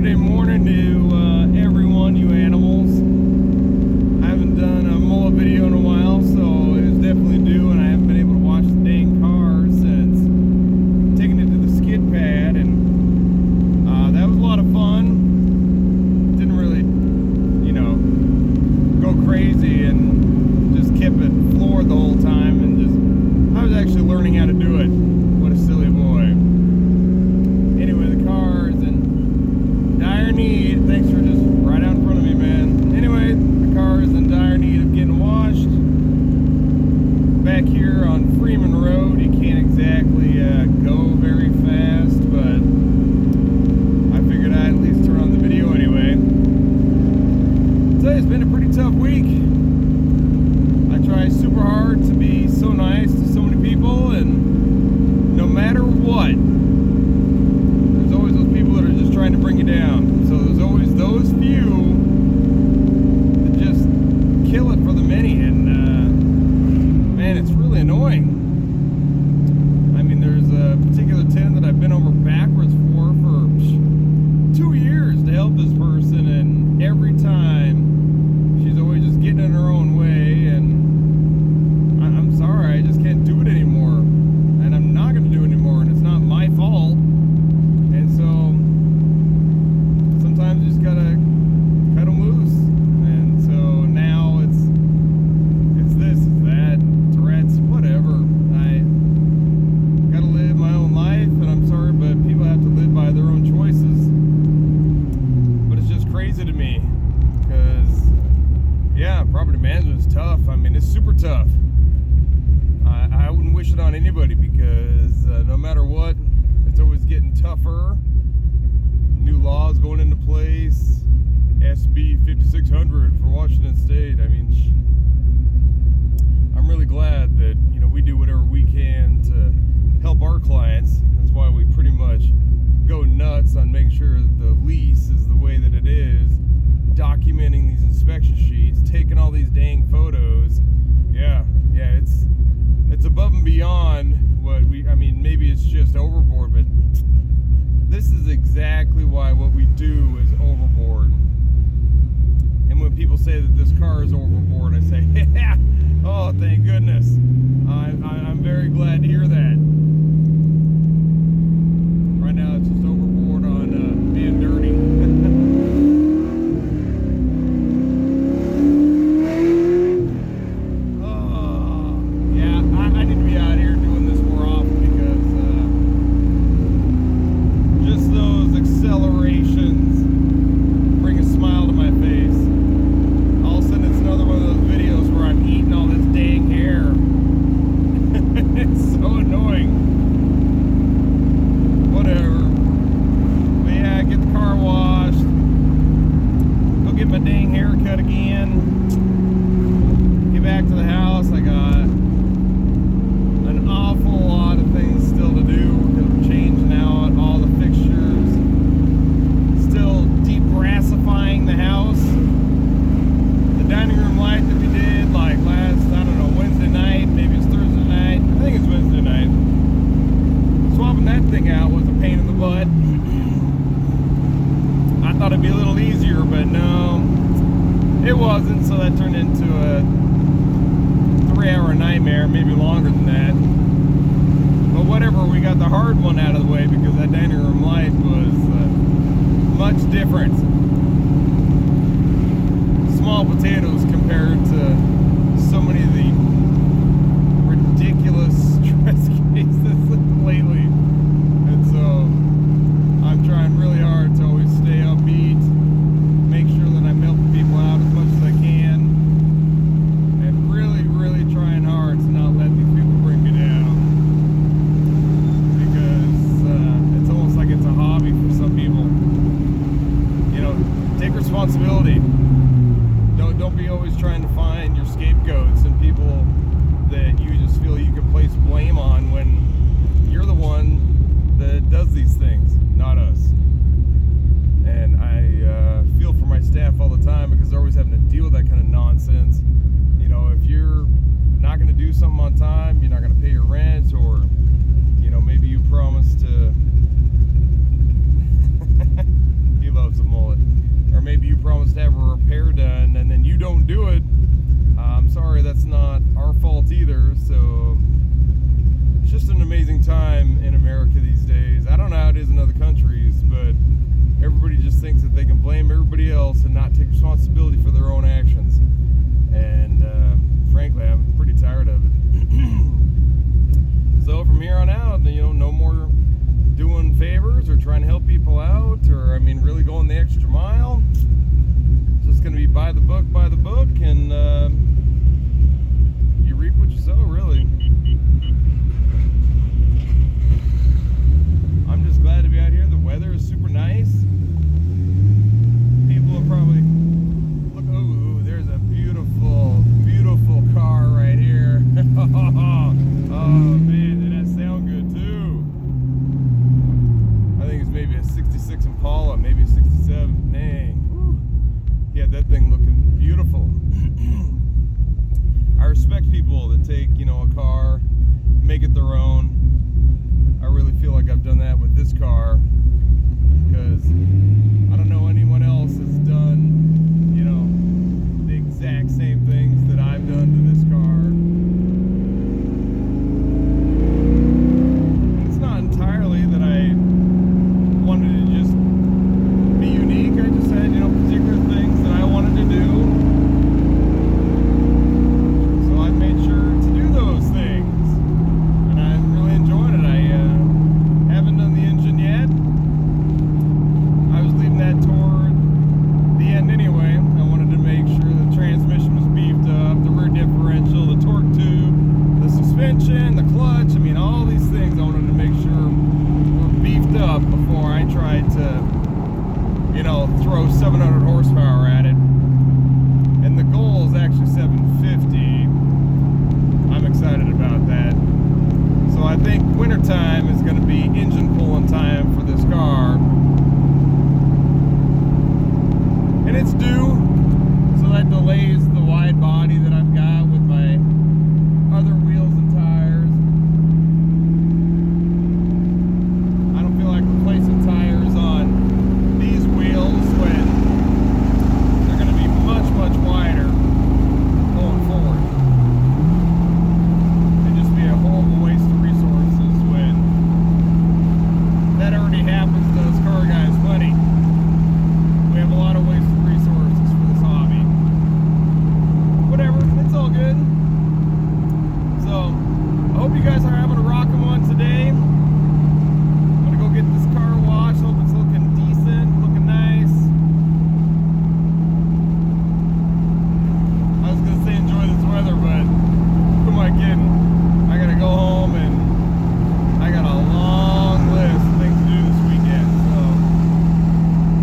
Monday morning to everyone, you animals. I haven't done a mullet video in a while, so it is definitely due, and I haven't been able to watch the dang car since taking it to the skid pad, and that was a lot of fun. Didn't really, go crazy and just kept it floored the whole time, and I was actually learning how to do it. What a silly boy. Anyway, the car is in dire need. Thanks for just right out in front of me, man. Anyway, the car is in dire need of getting washed. Back here on Freeman Road, you can't exactly go very fast, but I figured I'd at least turn on the video anyway. Today's been a pretty tough week. I try super hard to be so nice to so many people, and no matter what, there's always those people that are just trying to bring you down. So there's always those few that just kill it for the many, and man, it's really annoying. I mean, there's a particular tenant that I've been over backwards for 2 years to help this person, and every time she's always just getting in her own way, and I'm sorry, I just can't do it anymore, and I'm not going to do it anymore, and it's not my fault. And so sometimes you just gotta cut them loose. And so now it's this, it's that, Tourette's, whatever. I gotta live my own life, and I'm sorry, but people have to live by their own choices. But it's just crazy to me, because yeah, property management is tough. I mean, it's super tough. I wouldn't wish it on anybody, because no matter what, it's always getting tougher. New laws going into place. SB 5600 for Washington State. I mean, I'm really glad that we do whatever we can to help our clients. That's why we pretty much go nuts on making sure the lease is the way that it is, documenting these inspection sheets, taking all these dang photos. Yeah, it's above and beyond what I mean, maybe it's just overboard, but this is exactly why what we do is overboard. And when people say that this car is overboard, I say, yeah, oh, thank goodness. I'm very glad to hear that. Right now, it's just overboard on being dirty. It'd be a little easier, but no, it wasn't. So that turned into a 3-hour nightmare, maybe longer than that. But whatever, we got the hard one out of the way, because that dining room light was much different. Small potatoes compared to so many of the ridiculous stress cases lately. And so I'm trying really hard to always stay upbeat, make sure that I'm helping people out as much as I can, and really, really trying hard to not let these people bring me down, because it's almost like it's a hobby for some people. Take responsibility. Don't be always trying to find your scapegoats and people that you just feel you can place blame on, when you're the one that does these things, not us. And I feel for my staff all the time, because they're always having to deal with that kind of nonsense. If you're not going to do something on time, you're not going to pay your rent, or maybe you promised to he loves them. promise to have a repair done, and then you don't do it, I'm sorry, that's not our fault either. So it's just an amazing time in America these days. I don't know how it is in other countries, but everybody just thinks that they can blame everybody else and not take responsibility for their own actions. And frankly, I'm pretty tired of it. So from here on out, no more doing favors or trying to help people out, or really going the extra mile. It's just going to be by the book, and you reap what you sow, really. I'm just glad to be out here. The weather is super nice. People will probably look. Oh, there's a beautiful, beautiful car right here. Oh man, did that sound good too? I think it's maybe a 66 Impala, maybe a 67. Dang. Yeah, that thing looking beautiful. I respect people that take, a car, make it their own. I really feel like I've done that with this car, because I don't know anyone else has done, the exact same things that I've done to this car. And it's not entirely that I wanted to just be unique. I just had, particular things that I wanted to do. So I made sure to do those things. And I'm really enjoying it. I haven't done the engine yet. I was leaving that toward the end anyway. I wanted to make sure the transmission was beefed up, the rear differential, the torque tube, the suspension, the clutch. All these things I wanted to make sure were beefed up before I tried to, throw 700 horsepower at it. And the goal is actually 750. I'm excited about that. So I think wintertime is going to be engine pulling time for this car. And it's due, so that delays the wide body that I've got with my other wheels and tires. I don't feel like replacing tires on these wheels when they're going to be much, much wider going forward. It'd just be a horrible waste of resources when that already happens to us car guys plenty. We have a lot of wasted resources for this hobby. Whatever, it's all good. So, I hope you guys are having a rockin' one today. I'm gonna go get this car washed. Hope it's looking decent, looking nice. I was gonna say enjoy this weather, but who am I kidding? I gotta go home, and I got a long list of things to do this weekend, so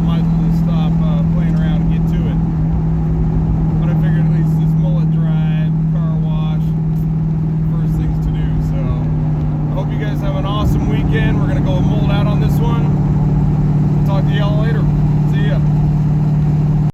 might as well just stop playing around and get to it. But I figured at least this mullet drive, car wash, first things to do. So I hope you guys have an awesome weekend. We're gonna go mullet out on this one. Talk to y'all later.